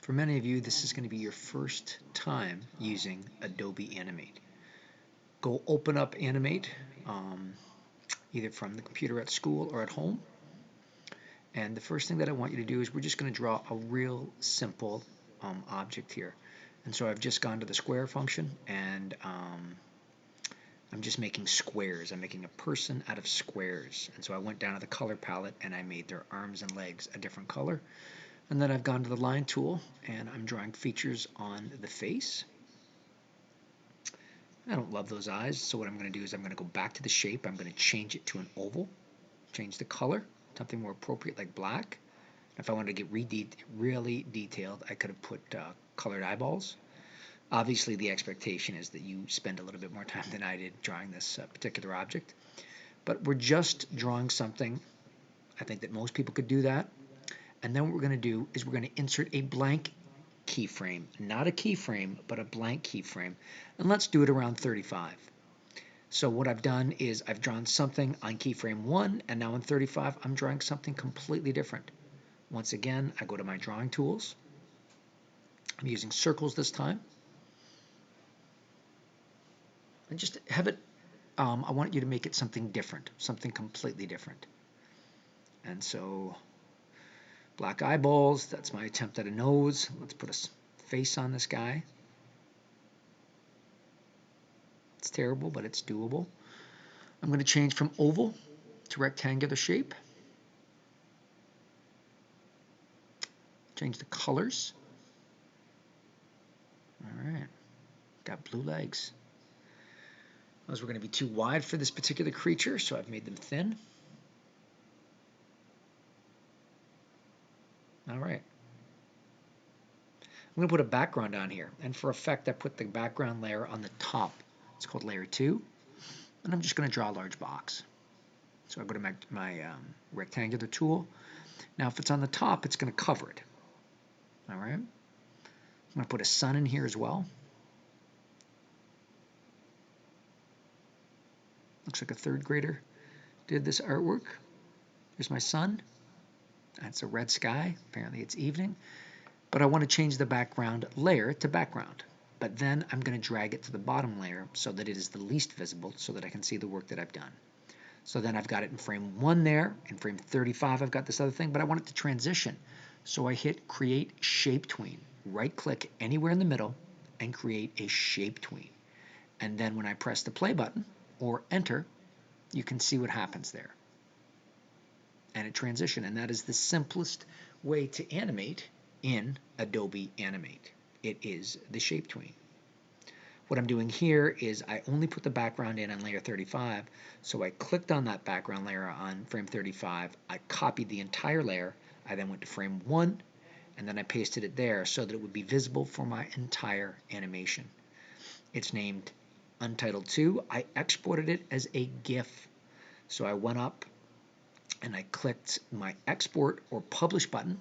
For many of you, this is going to be your first time using Adobe Animate. Go open up Animate, either from the computer at school or at home. And the first thing that I want you to do is we're just going to draw a real simple object here. And so I've just gone to the square function, and I'm just making squares. I'm making a person out of squares. And so I went down to the color palette and I made their arms and legs a different color. And then I've gone to the line tool and I'm drawing features on the face. I don't love those eyes, so what I'm going to do is I'm going to go back to the shape. I'm going to change it to an oval, change the color, something more appropriate like black. If I wanted to get really detailed, I could have put colored eyeballs. Obviously, the expectation is that you spend a little bit more time than I did drawing this particular object. But we're just drawing something. I think that most people could do that. And then what we're going to do is we're going to insert a blank keyframe, not a keyframe, but a blank keyframe. And let's do it around 35. So what I've done is I've drawn something on keyframe 1, and now on 35 I'm drawing something completely different. Once again, I go to my drawing tools. I'm using circles this time. And just have it, I want you to make it something different, something completely different. And so black eyeballs, that's my attempt at a nose. Let's put a face on this guy. It's terrible, but it's doable. I'm going to change from oval to rectangular shape. Change the colors. All right, got blue legs. Those were going to be too wide for this particular creature, so I've made them thin. All right. I'm going to put a background on here, and for effect I put the background layer on the top. It's called layer 2, and I'm just going to draw a large box. So I go to my rectangular tool. Now if it's on the top, it's going to cover it. All right. I'm going to put a sun in here as well. Looks like a third grader did this artwork. Here's my sun. That's a red sky. Apparently it's evening. But I want to change the background layer to background. But then I'm going to drag it to the bottom layer so that it is the least visible so that I can see the work that I've done. So then I've got it in frame 1 there. In frame 35 I've got this other thing, but I want it to transition. So I hit Create Shape Tween. Right-click anywhere in the middle and create a shape tween. And then when I press the play button or enter, you can see what happens there. And it transitions, and that is the simplest way to animate in Adobe Animate. It is the shape tween. What I'm doing here is I only put the background in on layer 35, so I clicked on that background layer on frame 35, I copied the entire layer, I then went to frame 1, and then I pasted it there so that it would be visible for my entire animation. It's named Untitled 2. I exported it as a GIF. So I went up and I clicked my export or publish button.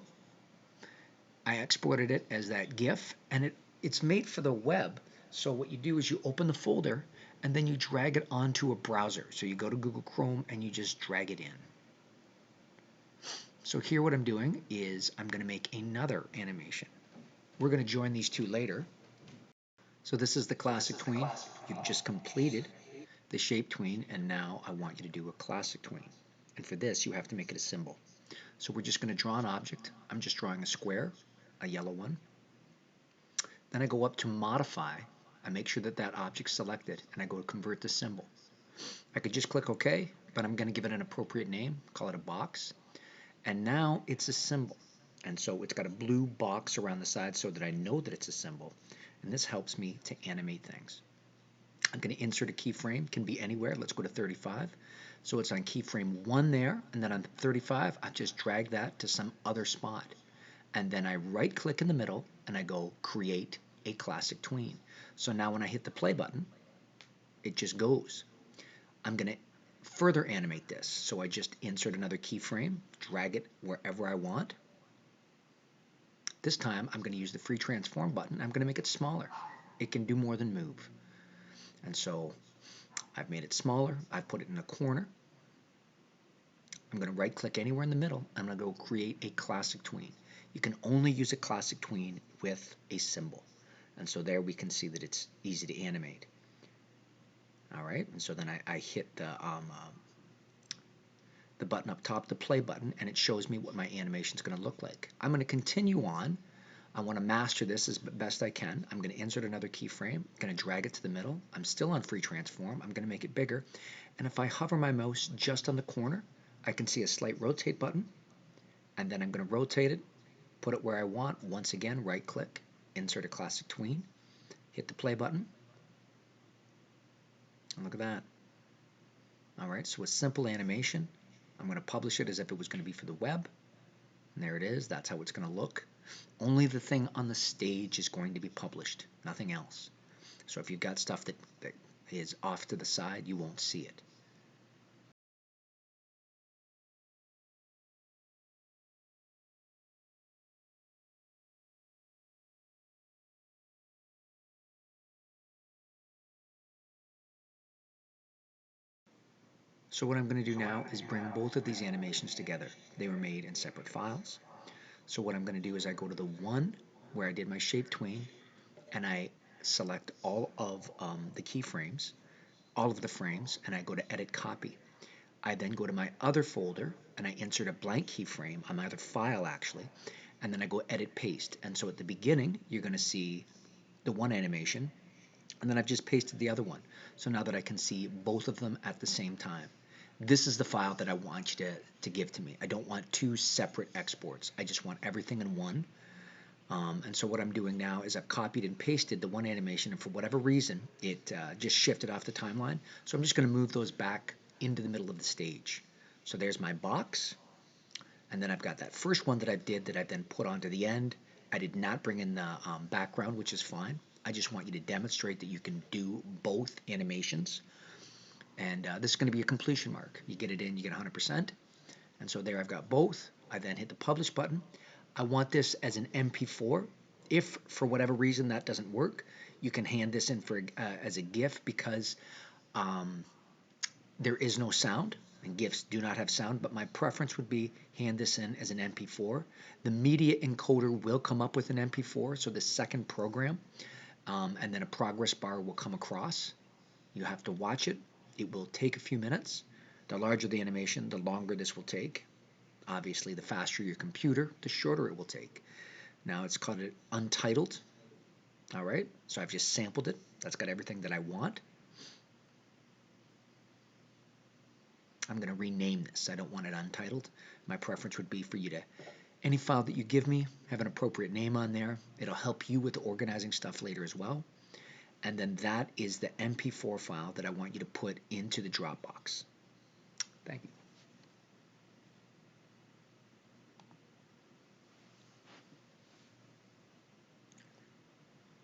I exported it as that GIF, and it's made for the web. So what you do is you open the folder and then you drag it onto a browser. So you go to Google Chrome and you just drag it in. So here what I'm doing is I'm going to make another animation. We're going to join these two later. So this is the classic tween. You've just completed the shape tween, and now I want you to do a classic tween. And for this, you have to make it a symbol. So we're just going to draw an object. I'm just drawing a square, a yellow one. Then I go up to Modify. I make sure that that object's selected, and I go to Convert to Symbol. I could just click OK, but I'm going to give it an appropriate name, call it a box. And now it's a symbol. And so it's got a blue box around the side so that I know that it's a symbol. And this helps me to animate things. I'm going to insert a keyframe, can be anywhere. Let's go to 35. So it's on keyframe 1 there, and then on 35, I just drag that to some other spot. And then I right click in the middle and I go Create a Classic Tween. So now when I hit the play button, it just goes. I'm going to further animate this. So I just insert another keyframe, drag it wherever I want. This time I'm going to use the Free Transform button. I'm going to make it smaller. It can do more than move. And so I've made it smaller. I've put it in a corner. I'm going to right click anywhere in the middle. I'm going to go Create a Classic Tween. You can only use a classic tween with a symbol. And so there we can see that it's easy to animate. All right, and so then I hit the button up top, the play button, and it shows me what my animation is going to look like. I'm going to continue on. I want to master this as best I can. I'm going to insert another keyframe. I'm going to drag it to the middle. I'm still on free transform. I'm going to make it bigger. And if I hover my mouse just on the corner, I can see a slight rotate button. And then I'm going to rotate it, put it where I want. Once again, right click, insert a classic tween, hit the play button. And look at that. All right, so a simple animation. I'm going to publish it as if it was going to be for the web. And there it is. That's how it's going to look. Only the thing on the stage is going to be published, nothing else. So if you've got stuff that is off to the side, you won't see it. So what I'm going to do now is bring both of these animations together. They were made in separate files. So what I'm going to do is I go to the one where I did my shape tween, and I select all of the keyframes, all of the frames, and I go to edit copy. I then go to my other folder and I insert a blank keyframe on my other file actually, and then I go edit paste. And so at the beginning you're going to see the one animation, and then I've just pasted the other one. So now that I can see both of them at the same time. This is the file that I want you to give to me. I don't want two separate exports. I just want everything in one. And so what I'm doing now is I've copied and pasted the one animation, and for whatever reason, it just shifted off the timeline. So I'm just going to move those back into the middle of the stage. So there's my box, and then I've got that first one that I did that I then put onto the end. I did not bring in the background, which is fine. I just want you to demonstrate that you can do both animations. And this is going to be a completion mark. You get it in, you get 100%. And so there I've got both. I then hit the publish button. I want this as an MP4. If for whatever reason that doesn't work, you can hand this in for as a GIF, because there is no sound, and GIFs do not have sound, but my preference would be hand this in as an MP4. The media encoder will come up with an MP4, so the second program, and then a progress bar will come across. You have to watch it. It will take a few minutes. The larger the animation, the longer this will take. Obviously, the faster your computer, the shorter it will take. Now it's called it untitled. All right, so I've just sampled it. That's got everything that I want. I'm going to rename this. I don't want it untitled. My preference would be for you to, any file that you give me, have an appropriate name on there. It'll help you with organizing stuff later as well. And then that is the MP4 file that I want you to put into the Dropbox. Thank you.